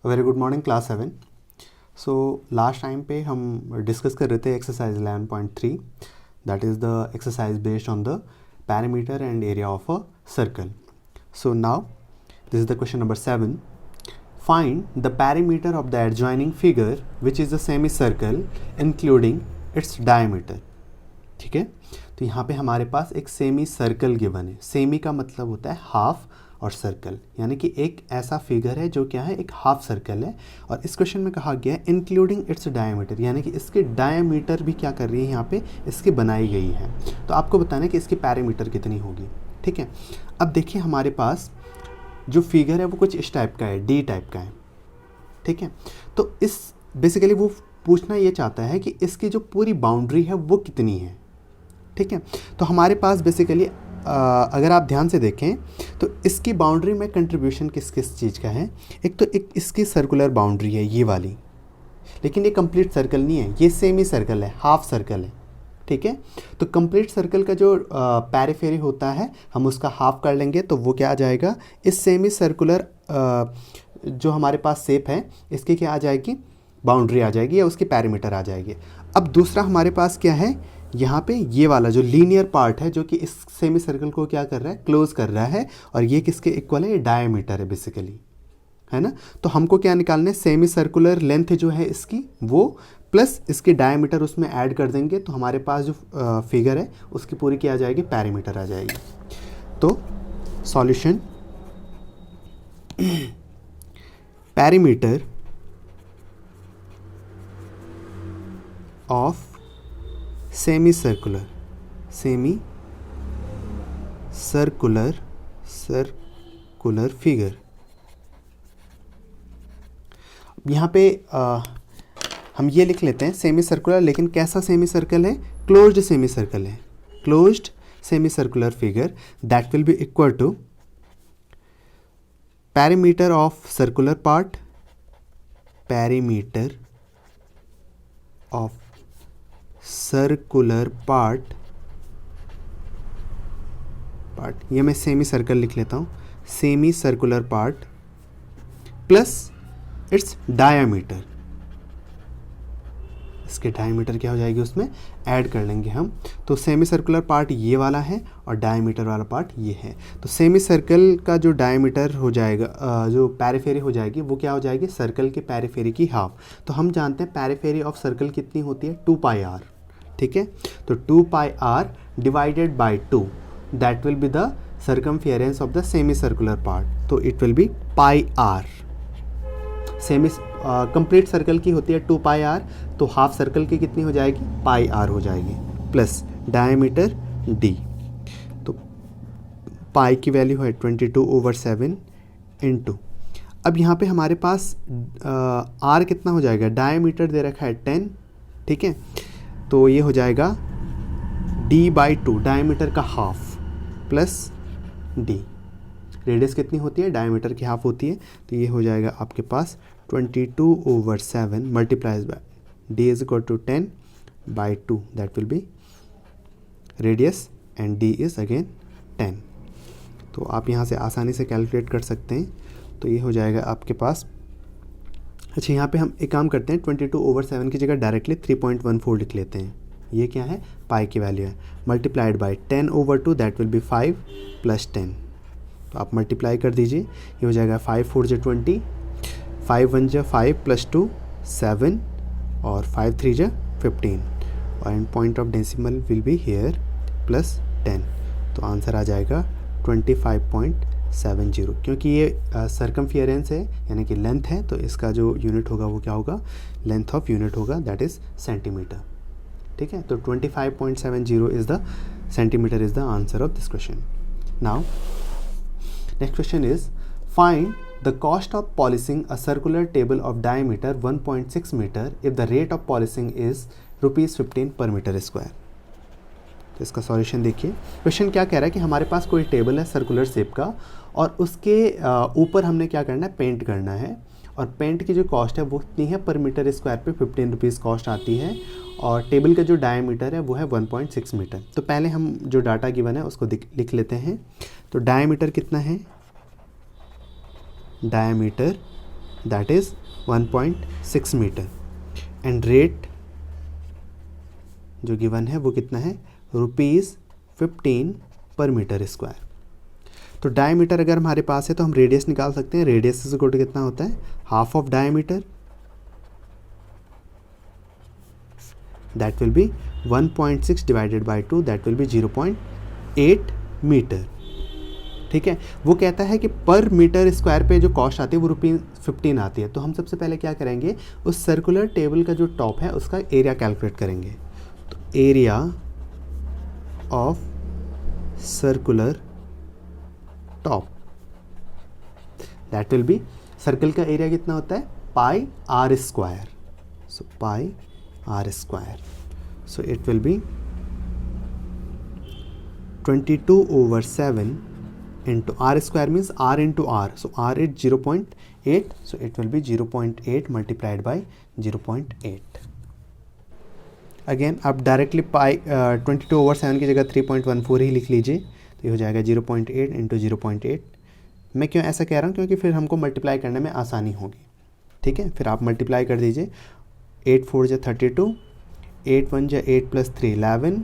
Very good morning class 7। So last time पे हम discuss कर रहे थे exercise 11.3, that is the exercise based on the parameter and area of a circle. So now this is the question number 7. Find the parameter of the adjoining figure which is the semi circle including its diameter. ठीक है, तो यहाँ पे हमारे पास एक semi circle given है. Semi का मतलब होता है हाफ और सर्कल, यानी कि एक ऐसा फिगर है जो क्या है, एक हाफ सर्कल है. और इस क्वेश्चन में कहा गया है इंक्लूडिंग इट्स डायमीटर, यानी कि इसके डायमीटर भी क्या कर रही है, यहाँ पे इसकी बनाई गई है. तो आपको बताना है कि इसकी पैरामीटर कितनी होगी. ठीक है, अब देखिए हमारे पास जो फिगर है वो कुछ इस टाइप का है, डी टाइप का है. ठीक है, तो इस बेसिकली वो पूछना ये चाहता है कि इसकी जो पूरी बाउंड्री है वो कितनी है. ठीक है, तो हमारे पास बेसिकली अगर आप ध्यान से देखें तो इसकी बाउंड्री में कंट्रीब्यूशन किस किस चीज़ का है. एक तो एक इसकी सर्कुलर बाउंड्री है ये वाली, लेकिन ये कंप्लीट सर्कल नहीं है, ये सेमी सर्कल है, हाफ सर्कल है. ठीक है, तो कंप्लीट सर्कल का जो पैरिफेरी होता है हम उसका हाफ कर लेंगे, तो वो क्या आ जाएगा, इस सेमी सर्कुलर जो हमारे पास शेप है इसकी क्या आ जाएगी, बाउंड्री आ जाएगी या उसकी पैरामीटर आ जाएगी. अब दूसरा हमारे पास क्या है, यहाँ पे ये वाला जो लीनियर पार्ट है जो कि इस सेमी सर्कल को क्या कर रहा है, क्लोज कर रहा है. और ये किसके इक्वल है, ये डायमीटर है बेसिकली, है ना. तो हमको क्या निकालना है, सेमी सर्कुलर लेंथ जो है इसकी वो प्लस इसके डायमीटर उसमें ऐड कर देंगे, तो हमारे पास जो फिगर है उसकी पूरी क्या आ जाएगी, पैरामीटर आ जाएगी. तो solution, parameter of semi circular figure. यहाँ पे हम ये लिख लेते हैं सेमी सर्कुलर, लेकिन कैसा सेमी सर्कल है, क्लोज्ड सेमी सर्कल है. Closed semicircular figure that will be equal to parameter of circular part, parameter of circular part, ये मैं सेमी सर्कल लिख लेता हूँ, semi circular part plus it's diameter. इसके डायमीटर क्या हो जाएगी, उसमें ऐड कर लेंगे हम. तो सेमी सर्कुलर पार्ट ये वाला है और डायमीटर वाला पार्ट ये है. तो सेमी सर्कल का जो डायमीटर हो जाएगा, जो पैरिफेरी हो जाएगी वो क्या हो जाएगी, सर्कल के पैरिफेरी की हाफ. तो हम जानते हैं पैरिफेरी ऑफ सर्कल कितनी होती है, 2πr. ठीक है, तो 2πr divided by 2 that will be the circumference of the semi circular part. तो it will be πr. Semi complete circle की होती है 2πr, तो हाफ सर्कल की कितनी हो जाएगी, πr हो जाएगी, प्लस डायमीटर d. तो पाई की वैल्यू है 22/7 इंटू, अब यहाँ पे हमारे पास r कितना हो जाएगा, डायमीटर दे रखा है 10. ठीक है, तो ये हो जाएगा d/2, डायमीटर का हाफ प्लस d. रेडियस कितनी होती है, डायमीटर की हाफ होती है, तो ये हो जाएगा आपके पास 22/7 multiplies by d is equal to 10/2, that will be radius and d is again 10. तो आप यहाँ से आसानी से कैलकुलेट कर सकते हैं. तो ये हो जाएगा आपके पास. अच्छा, यहाँ पे हम एक काम करते हैं, 22/7 की जगह डायरेक्टली 3.14 लिख लेते हैं. ये क्या है, पाई की वैल्यू है, multiplied by 10/2 that will B 5 plus 10. तो आप मल्टीप्लाई कर दीजिए, ये हो जाएगा 5 4 × 20, 5 1 × 5 + 2 7 और 5 3 × 15 और in point of decimal will be here plus 10. तो आंसर आ जाएगा 25.70, क्योंकि ये सर्कमफियरेंस है यानी कि लेंथ है, तो इसका जो यूनिट होगा वो क्या होगा, लेंथ ऑफ यूनिट होगा, दैट इज़ सेंटीमीटर. ठीक है, तो 25.70 is the centimetre is the answer of this question. Now next question is find the cost of polishing a circular table of diameter 1.6 meter if the rate of polishing is ₹15 per meter square. तो इसका solution देखिए. Question क्या कह रहा है कि हमारे पास कोई टेबल है सर्कुलर शेप का और उसके ऊपर हमने क्या करना है, पेंट करना है. और पेंट की जो कॉस्ट है वो कितनी है, पर मीटर स्क्वायर पे 15 रुपीज़ कॉस्ट आती है. और टेबल का जो डायमीटर है वो है 1.6 मीटर. तो पहले हम जो डाटा गिवन है उसको लिख लेते हैं. तो डायमीटर कितना है, diameter that is 1.6 meter and rate जो गिवन है वो कितना है ₹15 पर मीटर स्क्वायर। तो डायमीटर अगर हमारे पास है तो हम रेडियस निकाल सकते हैं। रेडियस इज इक्वल टू कितना होता है half of diameter, that will be 1.6 divided by 2, that will be 0.8 meter. ठीक है, वो कहता है कि पर मीटर स्क्वायर पे जो कॉस्ट आती है वो ₹15 आती है। तो हम सबसे पहले क्या करेंगे, उस सर्कुलर टेबल का जो टॉप है उसका एरिया कैलकुलेट करेंगे। तो area of circular top that will be, circle का एरिया कितना होता है pi r square, so pi r square, so it will be 22/7 into r square means r into r, so r is 0.8, so it will be 0.8 multiplied by 0.8. Again आप directly पाई 22/7 की जगह 3.14 ही लिख लीजिए, तो ये हो जाएगा 0.8 इंटू 0.8। मैं क्यों ऐसा कह रहा हूँ, क्योंकि फिर हमको मल्टीप्लाई करने में आसानी होगी। ठीक है, फिर आप मल्टीप्लाई कर दीजिए, 8 4 जा 32, 8 1 जा 8 + 3 11,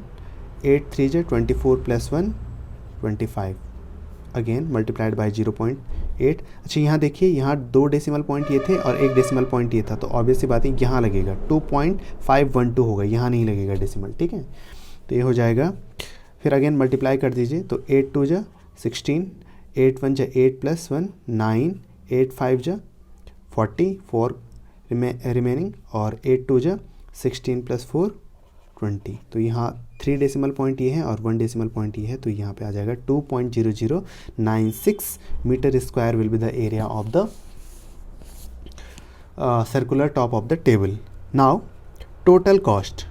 8 3 जा 24 + 1 25, अगेन मल्टीप्लाइड बाय 0.8। अच्छा यहाँ देखिए, यहाँ 2 डेसिमल पॉइंट ये थे और 1 डेसिमल पॉइंट ये था, तो ऑब्वियस सी बात है यहाँ लगेगा 2.512 होगा, यहाँ नहीं लगेगा डेसिमल। ठीक है, तो ये हो जाएगा, फिर अगेन मल्टीप्लाई कर दीजिए, तो 8 2 जा 16, 8 1 जा 8 + 1 9, 8 5 जा 44 रिमेनिंग, और 8 2 जा 16 + 4 20। तो यहाँ 3 डेसिमल पॉइंट ये है और 1 डेसिमल पॉइंट ये है, तो यहाँ पे आ जाएगा 2.0096 meter square will be the area of the circular top of the table. Now total cost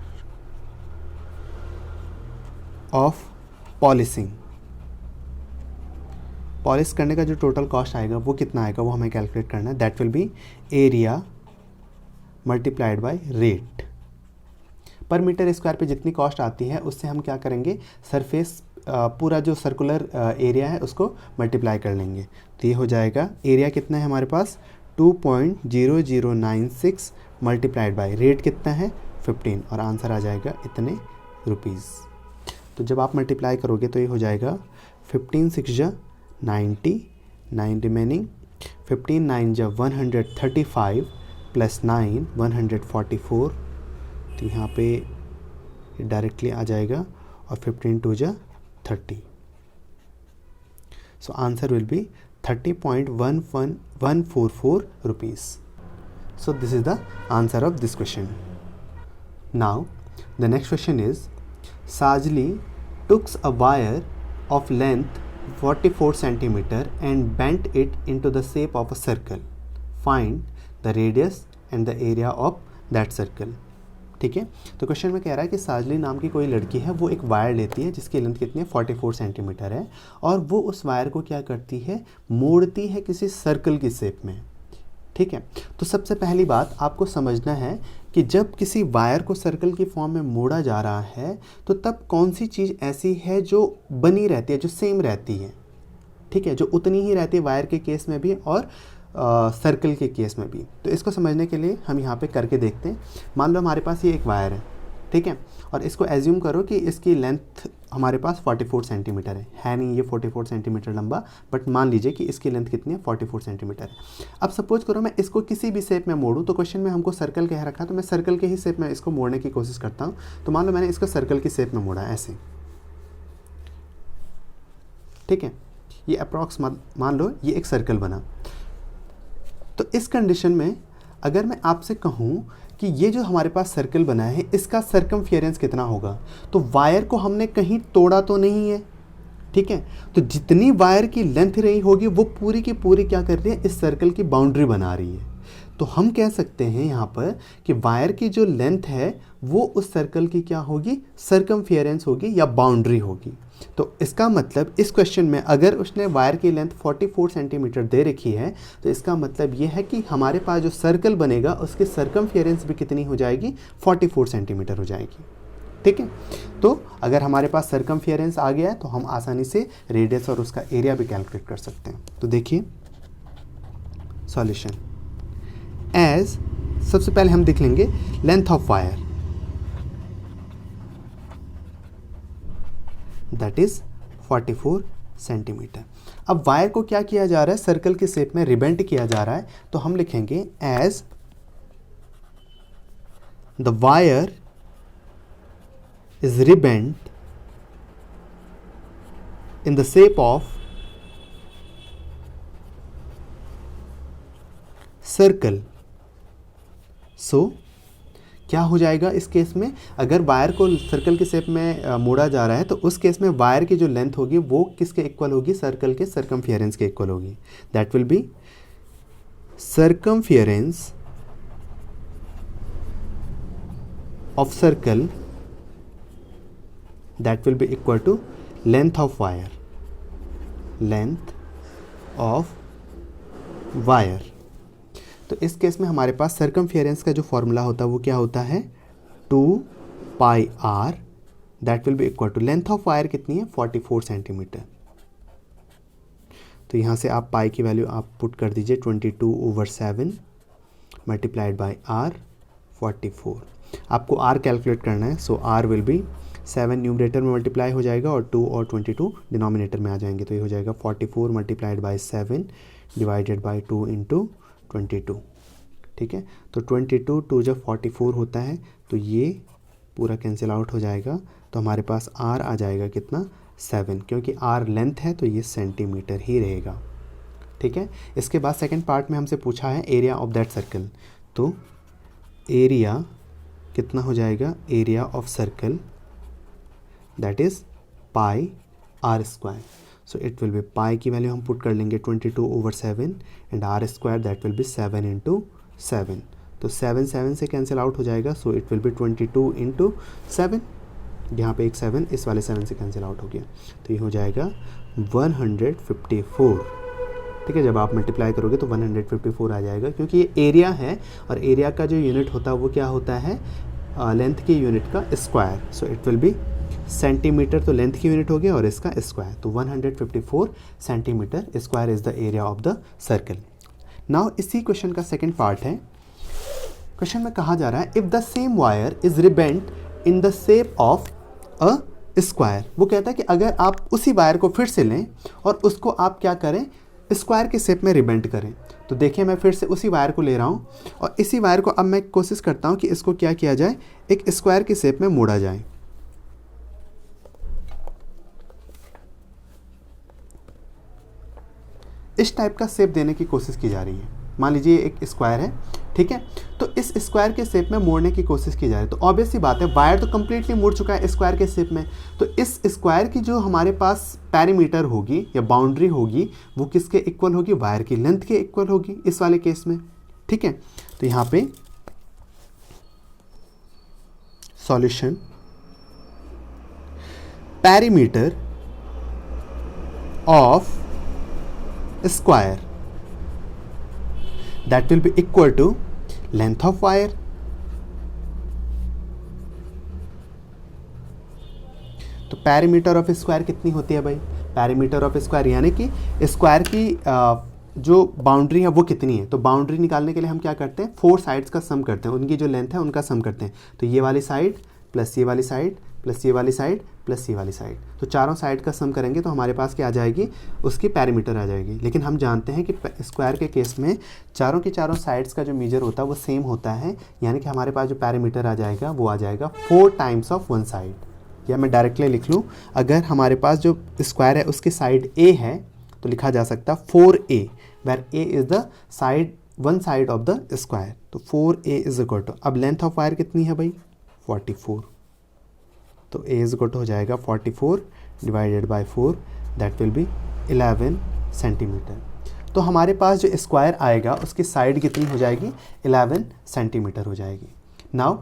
of polishing, polish करने का जो टोटल कॉस्ट आएगा वो कितना आएगा, वो हमें कैलकुलेट करना है। That will B area multiplied by rate. पर मीटर स्क्वायर पे जितनी कॉस्ट आती है उससे हम क्या करेंगे, सरफेस पूरा जो सर्कुलर एरिया है उसको मल्टीप्लाई कर लेंगे। तो ये हो जाएगा, एरिया कितना है हमारे पास 2.0096 मल्टीप्लाइड बाय रेट कितना है 15, और आंसर आ जाएगा इतने रुपीज़। तो जब आप मल्टीप्लाई करोगे तो ये हो जाएगा 15 6 जा 90, 9 रिमेनिंग, 15 9 जा 135 + 9 144, तो यहाँ पे डायरेक्टली आ जाएगा, और 15 2 जा 30, so answer will be 30.14144 rupees. So this is the answer of this question. Now the next question is, Sajli tooks a wire of length 44 centimeter and bent it into the shape of a circle. Find the radius and the area of that circle. ठीक है, तो question में कह रहा है कि साजली नाम की कोई लड़की है, वो एक वायर लेती है जिसकी लेंथ कितनी है 44 सेंटीमीटर है, और वो उस वायर को क्या करती है, मोड़ती है किसी सर्कल की शेप में। ठीक है, तो सबसे पहली बात आपको समझना है कि जब किसी वायर को सर्कल की फॉर्म में मोड़ा जा रहा है तो तब कौन सी चीज़ ऐसी है जो बनी रहती है, जो सेम रहती है। ठीक है, जो उतनी ही रहती है वायर के केस में भी और सर्कल के केस में भी। तो इसको समझने के लिए हम यहाँ पे करके देखते हैं। मान लो हमारे पास ये एक वायर है, ठीक है, और इसको एज्यूम करो कि इसकी लेंथ हमारे पास 44 सेंटीमीटर है नहीं ये 44 सेंटीमीटर लंबा, बट मान लीजिए कि इसकी लेंथ कितनी है 44 सेंटीमीटर है। अब सपोज करो मैं इसको किसी भी शेप में मोड़ूँ, तो क्वेश्चन में हमको सर्कल कह रखा, तो मैं सर्कल के ही शेप में इसको मोड़ने की कोशिश करता हूँ। तो मान लो मैंने इसको सर्कल की शेप में मोड़ा ऐसे, ठीक है, ये अप्रॉक्स मान लो ये एक सर्कल बना। तो इस कंडीशन में अगर मैं आपसे कहूँ कि ये जो हमारे पास सर्कल बना है इसका सरकमफेरेंस कितना होगा, तो वायर को हमने कहीं तोड़ा तो नहीं है, ठीक है, तो जितनी वायर की लेंथ रही होगी वो पूरी की पूरी क्या कर रही है, इस सर्कल की बाउंड्री बना रही है। तो हम कह सकते हैं यहाँ पर कि वायर की जो लेंथ है वो उस सर्कल की क्या होगी, सरकमफेरेंस होगी या बाउंड्री होगी। तो इसका मतलब इस क्वेश्चन में अगर उसने वायर की लेंथ 44 सेंटीमीटर दे रखी है, तो इसका मतलब ये है कि हमारे पास जो सर्कल बनेगा उसकी सरकमफेरेंस भी कितनी हो जाएगी, 44 सेंटीमीटर हो जाएगी। ठीक है, तो अगर हमारे पास सरकमफेरेंस आ गया है तो हम आसानी से रेडियस और उसका एरिया भी कैलकुलेट कर सकते हैं। तो देखिए सॉल्यूशन, एज, सबसे पहले हम देख लेंगे length of wire, that is 44 centimetre. अब वायर को क्या किया जा रहा है, सर्कल के शेप में रिबेंड किया जा रहा है, तो हम लिखेंगे as the wire is rebent in the shape of circle. So क्या हो जाएगा इस केस में, अगर वायर को सर्कल के शेप में मोड़ा जा रहा है तो उस केस में वायर की जो लेंथ होगी वो किसके इक्वल होगी, सर्कल के सर्कमफियरेंस के इक्वल होगी। That will be circumference of circle, that will be equal to length of wire, length of wire. तो इस केस में हमारे पास सर्कमफियरेंस का जो फॉर्मूला होता है वो क्या होता है, 2 pi r, that will be equal to length of wire कितनी है, 44 सेंटीमीटर। तो यहाँ से आप पाई की वैल्यू आप पुट कर दीजिए 22/7 मल्टीप्लाइड बाई आर 44। आपको आर कैलकुलेट करना है, सो आर विल बी 7 न्यूमरेटर में मल्टीप्लाई हो जाएगा और 2 और 22 डिनोमिनेटर में आ जाएंगे, तो ये हो जाएगा 44 multiplied by 7 divided by 2 into 22। ठीक है, तो 22 2 जब 44 होता है तो ये पूरा कैंसिल आउट हो जाएगा, तो हमारे पास आर आ जाएगा कितना, 7, क्योंकि आर लेंथ है तो ये सेंटीमीटर ही रहेगा। ठीक है, इसके बाद सेकंड पार्ट में हमसे पूछा है एरिया ऑफ दैट सर्कल, तो एरिया कितना हो जाएगा, area of circle that is pi r square. So it will be pi की वैल्यू हम पुट कर लेंगे 22/7 and r square that will be 7 into 7, तो 7 7 से कैंसिल आउट हो जाएगा, so it will be 22 into 7, यहाँ पे एक 7 इस वाले 7 से कैंसिल आउट हो गया, तो ये हो जाएगा 154। ठीक है, जब आप मल्टीप्लाई करोगे तो 154 आ जाएगा, क्योंकि ये एरिया है और एरिया का जो यूनिट होता है वो क्या होता है, लेंथ की यूनिट का square. So it will be centimetre, तो लेंथ की यूनिट हो गया और इसका स्क्वायर, तो 154 centimetre square is the area of the circle. Now इसी क्वेश्चन का सेकंड पार्ट है। क्वेश्चन में कहा जा रहा है if the same wire is rebent in the shape of a square. वो कहता है कि अगर आप उसी वायर को फिर से लें और उसको आप क्या करें, स्क्वायर के शेप में रिबेंड करें। तो देखिए मैं फिर से उसी वायर को ले रहा हूँ और इसी वायर को अब मैं कोशिश करता हूँ कि इसको क्या किया जाए, एक स्क्वायर के शेप में मोड़ा जाए। इस टाइप का शेप देने की कोशिश की जा रही है। मान लीजिए एक स्क्वायर है, ठीक है, तो इस स्क्वायर के शेप में मोड़ने की कोशिश की जा रही है। तो ऑब्वियस सी बात है वायर तो कंप्लीटली मुड़ चुका है स्क्वायर के शेप में, तो इस स्क्वायर की जो हमारे पास पैरीमीटर होगी या बाउंड्री होगी वो किसके इक्वल होगी, वायर की लेंथ के इक्वल होगी इस वाले केस में। ठीक है, तो यहाँ पे solution, perimeter of square that will be equal to length of wire। तो पैरीमीटर ऑफ स्क्वायर कितनी होती है भाई, पैरीमीटर ऑफ स्क्वायर यानी कि स्क्वायर की जो बाउंड्री है वो कितनी है। तो बाउंड्री निकालने के लिए हम क्या करते हैं, 4 साइड्स का सम करते हैं, उनकी जो लेंथ है उनका सम करते हैं। तो ये वाली साइड प्लस ये वाली साइड प्लस ये वाली साइड प्लस ये वाली साइड, तो चारों साइड का सम करेंगे तो हमारे पास क्या आ जाएगी, उसकी पैरीमीटर आ जाएगी। लेकिन हम जानते हैं कि स्क्वायर के केस में चारों की चारों साइड्स का जो मेजर होता है वो सेम होता है, यानी कि हमारे पास जो पैरीमीटर आ जाएगा वो आ जाएगा 4 टाइम्स ऑफ 1 साइड। या मैं डायरेक्टली लिख लूँ, अगर हमारे पास जो स्क्वायर है उसकी साइड ए है तो लिखा जा सकता 4a, where a is the side 1 side of the square. तो 4a इज इक्वल टू, अब लेंथ ऑफ वायर कितनी है भाई, 44, तो a इज इक्वल टू हो जाएगा 44 divided by 4, that will B 11 centimetre. तो हमारे पास जो स्क्वायर आएगा उसकी साइड कितनी हो जाएगी, 11 सेंटीमीटर हो जाएगी। नाउ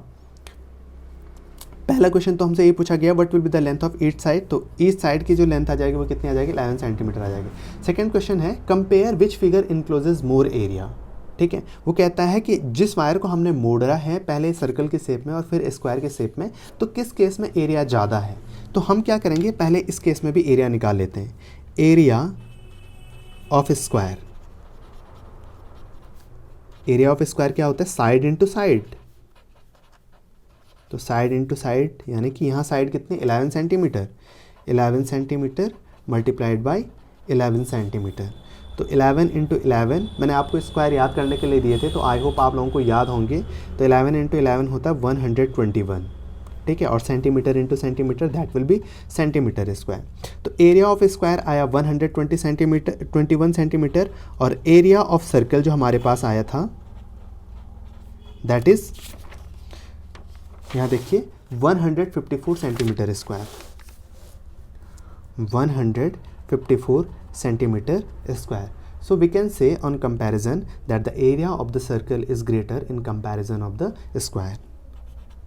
पहला क्वेश्चन तो हमसे ये पूछा गया what will be the length of each side, तो ईच साइड की जो लेंथ आ जाएगी वो कितनी आ जाएगी, 11 सेंटीमीटर आ जाएगी। सेकेंड क्वेश्चन है compare which figure encloses more area. ठीक है, वो कहता है कि जिस वायर को हमने मोड़ा है पहले सर्कल के शेप में और फिर स्क्वायर के शेप में, तो किस केस में एरिया ज़्यादा है। तो हम क्या करेंगे, पहले इस केस में भी एरिया निकाल लेते हैं। Area of square area of square क्या होता है, साइड इंटू साइड, तो साइड इंटू साइड यानी कि यहाँ साइड कितने 11 centimetre, 11 centimetre multiplied by 11 centimetre. तो 11 इंटू 11 मैंने आपको स्क्वायर याद करने के लिए दिए थे, तो आई होप आप लोगों को याद होंगे। तो 11 इंटू 11 होता है 121, ठीक है, और centimetre into centimetre that will be centimetre square. तो एरिया ऑफ स्क्वायर आया 120 सेंटीमीटर 21 सेंटीमीटर, और एरिया ऑफ सर्कल जो हमारे पास आया था दैट इज, यहाँ देखिए 154 centimetre square, 154 centimeter square. So we can say on comparison that the area of the circle is greater in comparison of the square.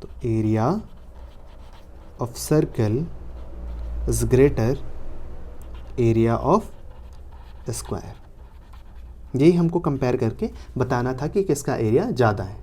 तो area of circle is greater area of square. यही हमको compare करके बताना था कि किसका area ज़्यादा है।